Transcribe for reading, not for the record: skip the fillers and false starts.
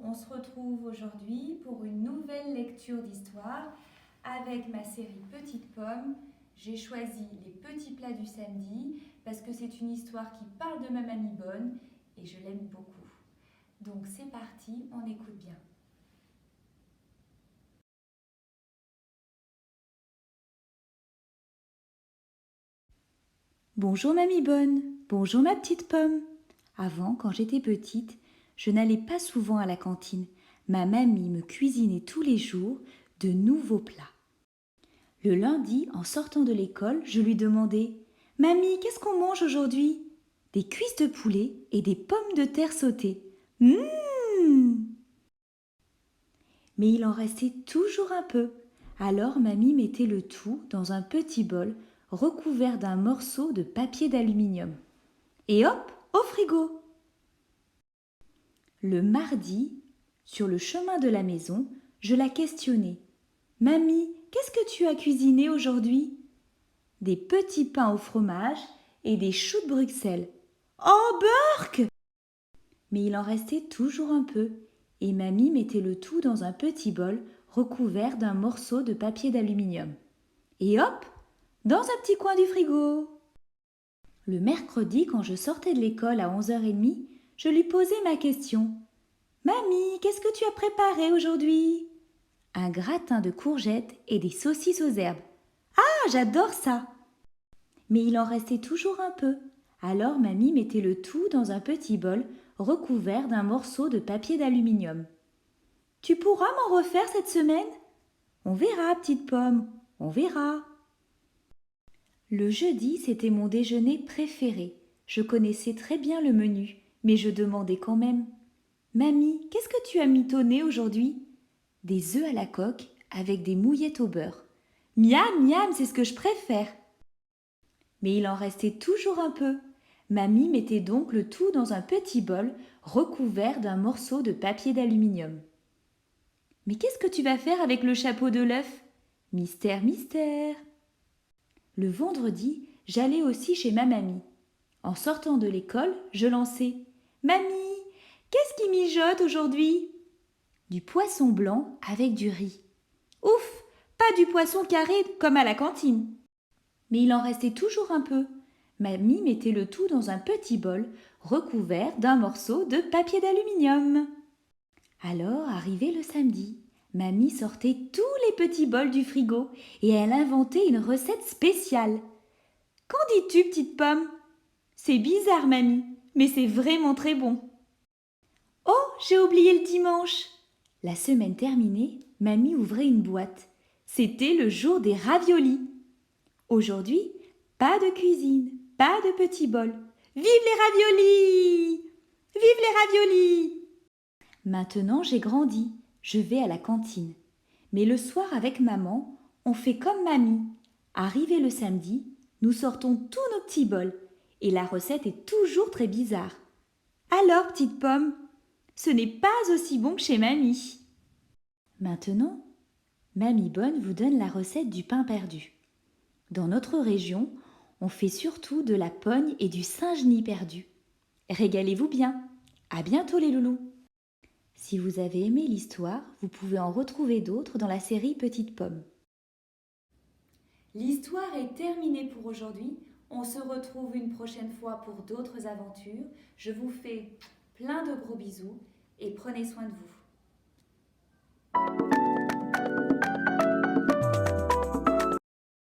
on se retrouve aujourd'hui pour une nouvelle lecture d'histoire avec ma série Petites Pommes. J'ai choisi les petits plats du samedi parce que c'est une histoire qui parle de ma mamie bonne et je l'aime beaucoup. Donc c'est parti, on écoute bien. Bonjour mamie bonne, bonjour ma petite pomme. Avant, quand j'étais petite, je n'allais pas souvent à la cantine. Ma mamie me cuisinait tous les jours de nouveaux plats. Le lundi, en sortant de l'école, je lui demandais « Mamie, qu'est-ce qu'on mange aujourd'hui ?» Des cuisses de poulet et des pommes de terre sautées. Mais il en restait toujours un peu. Alors mamie mettait le tout dans un petit bol recouvert d'un morceau de papier d'aluminium. Et hop, au frigo. Le mardi, sur le chemin de la maison, je la questionnais. « Mamie, qu'est-ce que tu as cuisiné aujourd'hui ?» Des petits pains au fromage et des choux de Bruxelles. « Oh, Burk !» Mais il en restait toujours un peu, et mamie mettait le tout dans un petit bol recouvert d'un morceau de papier d'aluminium. Et hop, dans un petit coin du frigo. Le mercredi, quand je sortais de l'école à 11h30, je lui posais ma question. « Mamie, qu'est-ce que tu as préparé aujourd'hui ?» Un gratin de courgettes et des saucisses aux herbes. « Ah, j'adore ça !» Mais il en restait toujours un peu. Alors mamie mettait le tout dans un petit bol recouvert d'un morceau de papier d'aluminium. « Tu pourras m'en refaire cette semaine ?»« On verra, petite pomme, on verra. » Le jeudi, c'était mon déjeuner préféré. Je connaissais très bien le menu, mais je demandais quand même. « Mamie, qu'est-ce que tu as mitonné aujourd'hui ?»« Des œufs à la coque avec des mouillettes au beurre. »« Miam, miam, c'est ce que je préfère. » Mais il en restait toujours un peu. Mamie mettait donc le tout dans un petit bol recouvert d'un morceau de papier d'aluminium. « Mais qu'est-ce que tu vas faire avec le chapeau de l'œuf ?»« Mystère, mystère. » Le vendredi, j'allais aussi chez ma mamie. En sortant de l'école, je lançais « Mamie, qu'est-ce qui mijote aujourd'hui ?»« Du poisson blanc avec du riz. »« Ouf, pas du poisson carré comme à la cantine. » Mais il en restait toujours un peu. Mamie mettait le tout dans un petit bol recouvert d'un morceau de papier d'aluminium. Alors, arrivé le samedi, mamie sortait tous les petits bols du frigo et elle inventait une recette spéciale. « Qu'en dis-tu, petite pomme ?»« C'est bizarre, mamie, mais c'est vraiment très bon. »« Oh, j'ai oublié le dimanche !» La semaine terminée, mamie ouvrait une boîte. C'était le jour des raviolis. Aujourd'hui, pas de cuisine, pas de petits bols. Vive les raviolis! Vive les raviolis! Maintenant, j'ai grandi, je vais à la cantine. Mais le soir avec maman, on fait comme mamie. Arrivé le samedi, nous sortons tous nos petits bols et la recette est toujours très bizarre. Alors, petite pomme, ce n'est pas aussi bon que chez mamie. Maintenant, mamie bonne vous donne la recette du pain perdu. Dans notre région, on fait surtout de la pogne et du Saint-Genis perdu. Régalez-vous bien. À bientôt les loulous. Si vous avez aimé l'histoire, vous pouvez en retrouver d'autres dans la série Petites Pommes. L'histoire est terminée pour aujourd'hui. On se retrouve une prochaine fois pour d'autres aventures. Je vous fais plein de gros bisous et prenez soin de vous.